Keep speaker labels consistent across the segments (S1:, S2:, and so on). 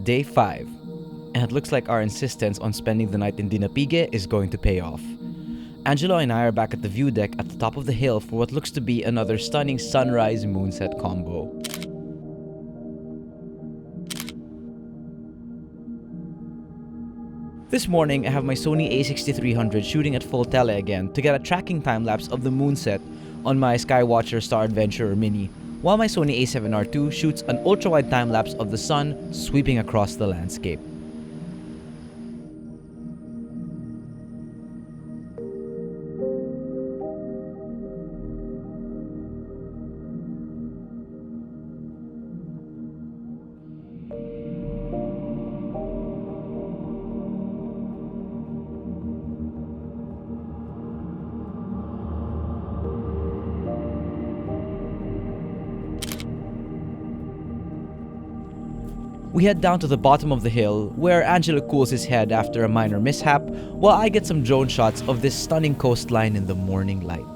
S1: day 5, and it looks like our insistence on spending the night in DINAPIGUE is going to pay off. Angelo and I are back at the view deck at the top of the hill for what looks to be another stunning sunrise moonset combo. This morning, I have my Sony a6300 shooting at full tele again to get a tracking time-lapse of the moonset on my Skywatcher Star Adventurer Mini, while my Sony a7R II shoots an ultra-wide time-lapse of the sun sweeping across the landscape. We head down to the bottom of the hill, where Angelo cools his head after a minor mishap, while I get some drone shots of this stunning coastline in the morning light.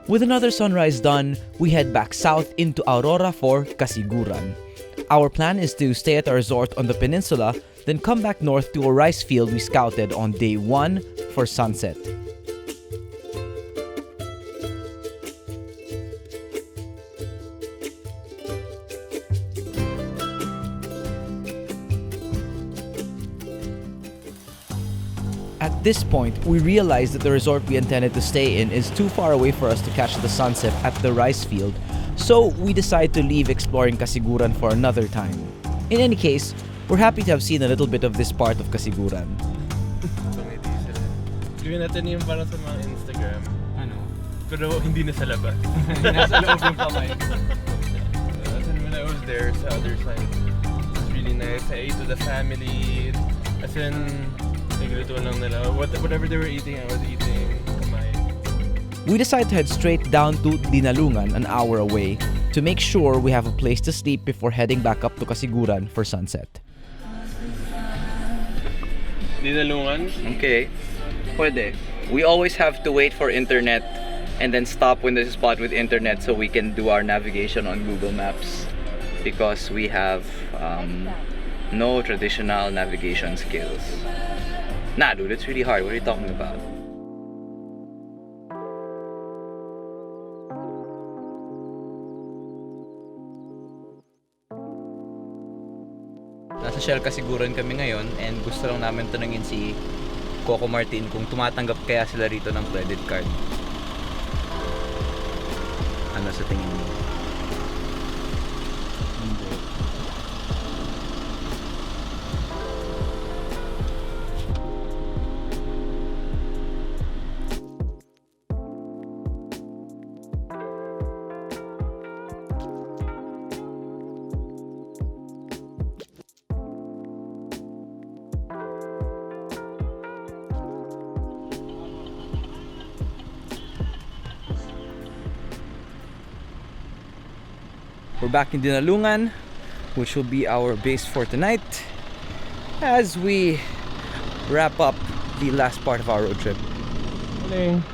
S1: With another sunrise done, we head back south into Aurora for Casiguran. Our plan is to stay at a resort on the peninsula, then come back north to a rice field we scouted on day 1 for sunset. At this point, we realized that the resort we intended to stay in is too far away for us to catch the sunset at the rice field, so we decide to leave exploring Casiguran for another time. In any case, we're happy to have seen a little bit of this part of Casiguran.
S2: Gawin natin yung parang sa mga Instagram.
S3: Ano?
S2: Pero hindi na sa labas.
S3: Nasa loob ng kamay.
S2: When I was there sa other side, it was really nice. I ate with the family. As in, nagluto lang nila. Whatever they were eating, I was eating. Kamay.
S1: We decide to head straight down to Dinalungan, an hour away, to make sure we have a place to sleep before heading back up to Casiguran for sunset.
S2: Dinalungan?
S4: Okay. Pwede. We always have to wait for internet and then stop when there's a spot with internet so we can do our navigation on Google Maps because we have no traditional navigation skills. Nah, dude, it's really hard. What are you talking about?
S3: Nasa Shell Casiguran kami ngayon and gusto lang namin tanungin si Coco Martin kung tumatanggap kaya sila rito ng credit card. Ano sa tingin mo?
S1: We're back in Dinalungan, which will be our base for tonight, as we wrap up the last part of our road trip.
S2: Morning.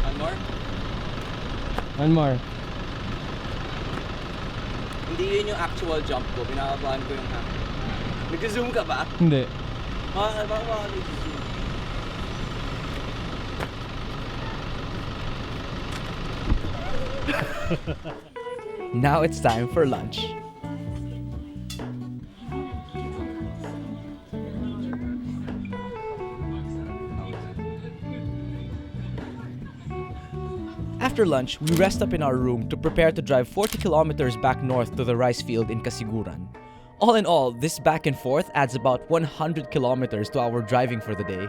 S3: One more?
S2: One more.
S3: Hindi yun yung actual jump ko. Binababaan ko yung hammer. Nag-zoom ka ba?
S2: Hindi.
S3: Bakit nag-zoom?
S1: Now it's time for lunch. After lunch, we rest up in our room to prepare to drive 40 kilometers back north to the rice field in Casiguran. All in all, this back and forth adds about 100 kilometers to our driving for the day.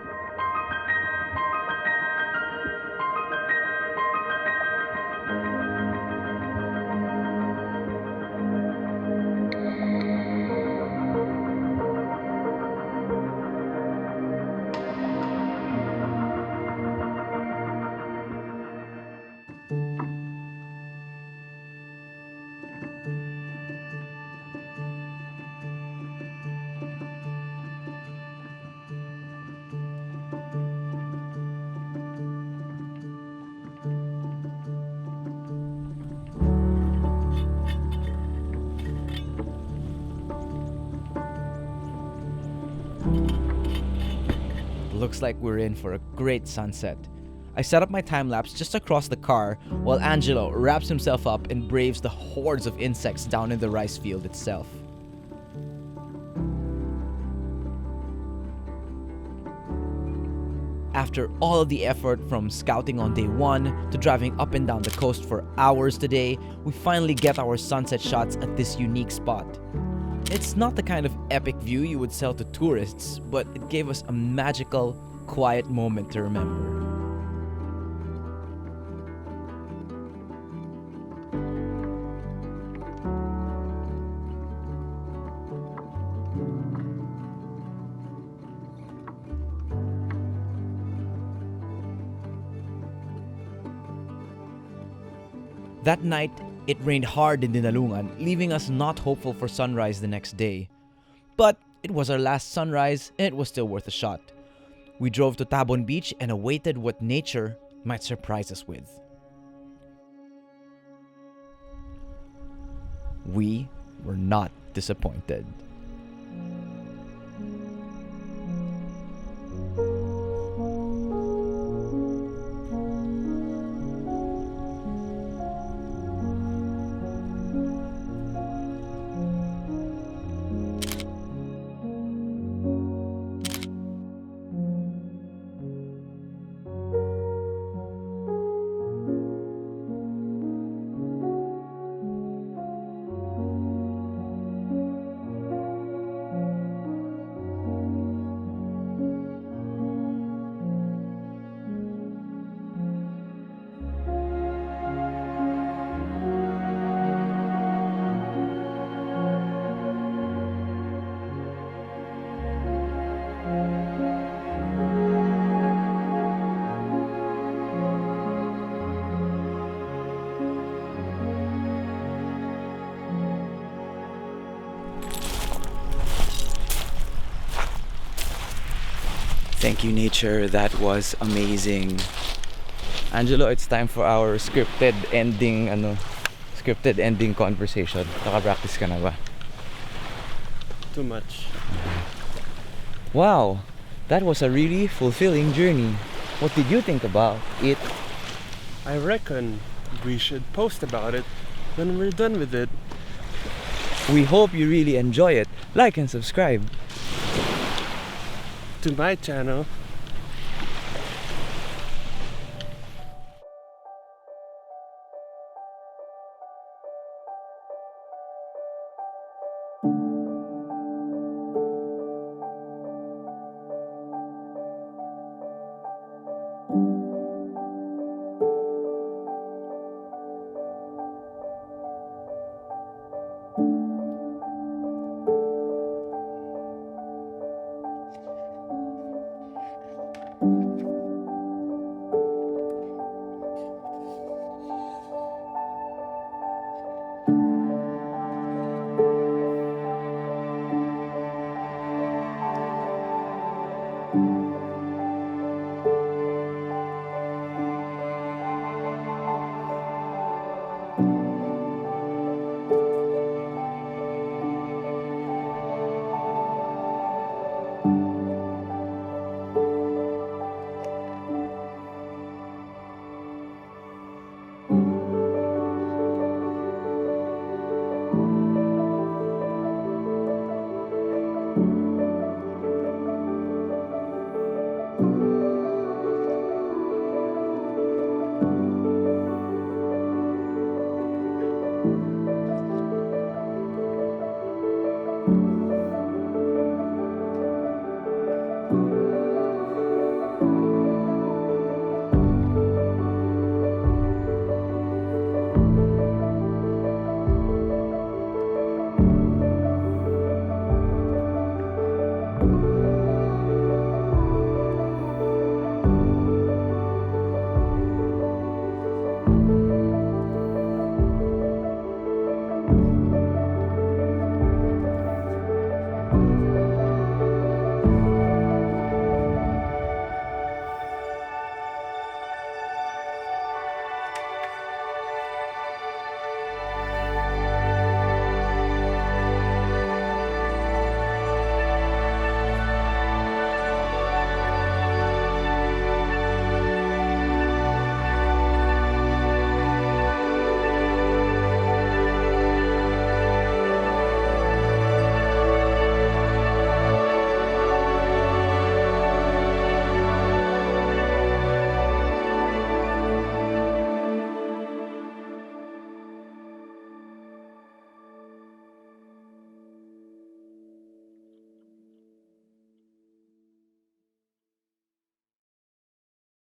S1: Looks like we're in for a great sunset. I set up my time-lapse just across the car while Angelo wraps himself up and braves the hordes of insects down in the rice field itself. After all of the effort from scouting on day 1 to driving up and down the coast for hours today, we finally get our sunset shots at this unique spot. It's not the kind of epic view you would sell to tourists, but it gave us a magical, quiet moment to remember. That night, it rained hard in Dinalungan, leaving us not hopeful for sunrise the next day. But it was our last sunrise, and it was still worth a shot. We drove to Tabon Beach and awaited what nature might surprise us with. We were not disappointed.
S3: Thank you, nature. That was amazing. Angelo, it's time for our scripted ending conversation. Naka-practice ka na ba?
S2: Too much.
S3: Wow, that was a really fulfilling journey. What did you think about it?
S2: I reckon we should post about it when we're done with it.
S3: We hope you really enjoy it. Like and subscribe.
S2: To my channel.